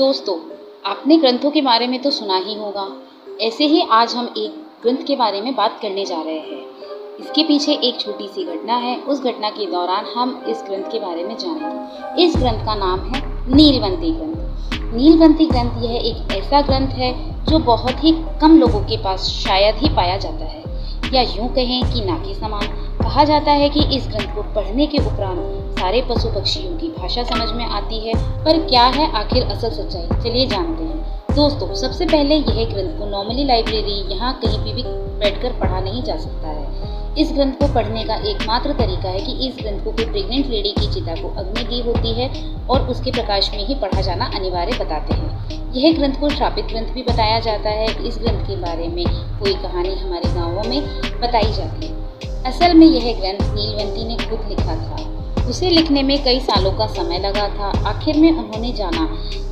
दोस्तों, आपने ग्रंथों के बारे में तो सुना ही होगा। ऐसे ही आज हम एक ग्रंथ के बारे में बात करने जा रहे हैं। इसके पीछे एक छोटी सी घटना है। उस घटना के दौरान हम इस ग्रंथ के बारे में जानेंगे। इस ग्रंथ का नाम है नीलवंती ग्रंथ। नीलवंती ग्रंथ यह एक ऐसा ग्रंथ है जो बहुत ही कम लोगों के पास शायद ही पाया जाता है, या यूं कहें कि ना के समान। कहा जाता है कि इस ग्रंथ को पढ़ने के उपरांत सारे पशु पक्षियों की भाषा समझ में आती है। पर क्या है आखिर असल सच्चाई, चलिए जानते हैं। दोस्तों, सबसे पहले यह ग्रंथ को नॉर्मली लाइब्रेरी यहाँ कहीं भी बैठकर पढ़ा नहीं जा सकता है। इस ग्रंथ को पढ़ने का एकमात्र तरीका है कि इस ग्रंथ को कोई प्रेग्नेंट लेडी की चिता को अग्नि दी होती है और उसके प्रकाश में ही पढ़ा जाना अनिवार्य बताते हैं। यह ग्रंथ को श्रापित ग्रंथ भी बताया जाता है। इस ग्रंथ के बारे में कोई कहानी हमारे गाँवों में बताई जाती है। असल में यह ग्रंथ नीलवंती ने खुद लिखा था। उसे लिखने में कई सालों का समय लगा था। आखिर में उन्होंने जाना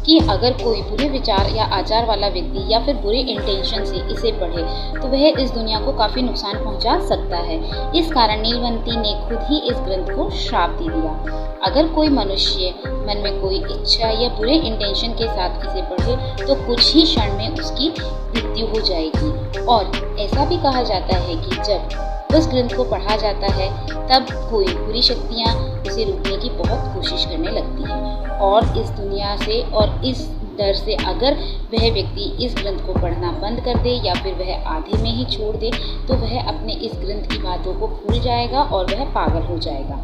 कि अगर कोई बुरे विचार या आचार वाला व्यक्ति या फिर बुरे इंटेंशन से इसे पढ़े तो वह इस दुनिया को काफ़ी नुकसान पहुंचा सकता है। इस कारण नीलवंती ने खुद ही इस ग्रंथ को श्राप दे दिया। अगर कोई मनुष्य मन में कोई इच्छा या बुरे इंटेंशन के साथ इसे पढ़े तो कुछ ही क्षण में उसकी मृत्यु हो जाएगी। और ऐसा भी कहा जाता है कि जब उस ग्रंथ को पढ़ा जाता है तब कोई बुरी शक्तियाँ उसे रोकने की बहुत कोशिश करने लगती हैं, और इस दुनिया से और इस डर से अगर वह व्यक्ति इस ग्रंथ को पढ़ना बंद कर दे या फिर वह आधे में ही छोड़ दे तो वह अपने इस ग्रंथ की बातों को भूल जाएगा और वह पागल हो जाएगा।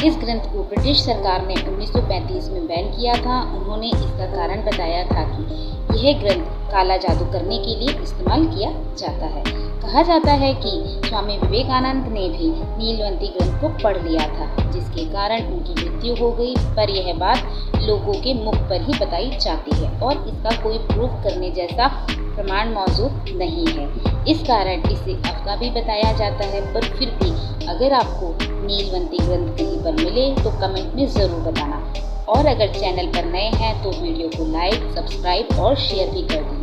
इस ग्रंथ को ब्रिटिश सरकार ने 1935 में बैन किया था। उन्होंने इसका कारण बताया था कि यह ग्रंथ काला जादू करने के लिए इस्तेमाल किया जाता है। कहा जाता है कि स्वामी विवेकानंद ने भी नीलवंती ग्रंथ को पढ़ लिया था, जिसके कारण उनकी मृत्यु हो गई। पर यह बात लोगों के मुख पर ही बताई जाती है और इसका कोई प्रूफ करने जैसा प्रमाण मौजूद नहीं है। इस कारण इसे अफवाह भी बताया जाता है। पर फिर भी अगर आपको नीलवंती ग्रंथ कहीं पर मिले तो कमेंट में ज़रूर बताना। और अगर चैनल पर नए हैं तो वीडियो को लाइक, सब्सक्राइब और शेयर भी कर दें।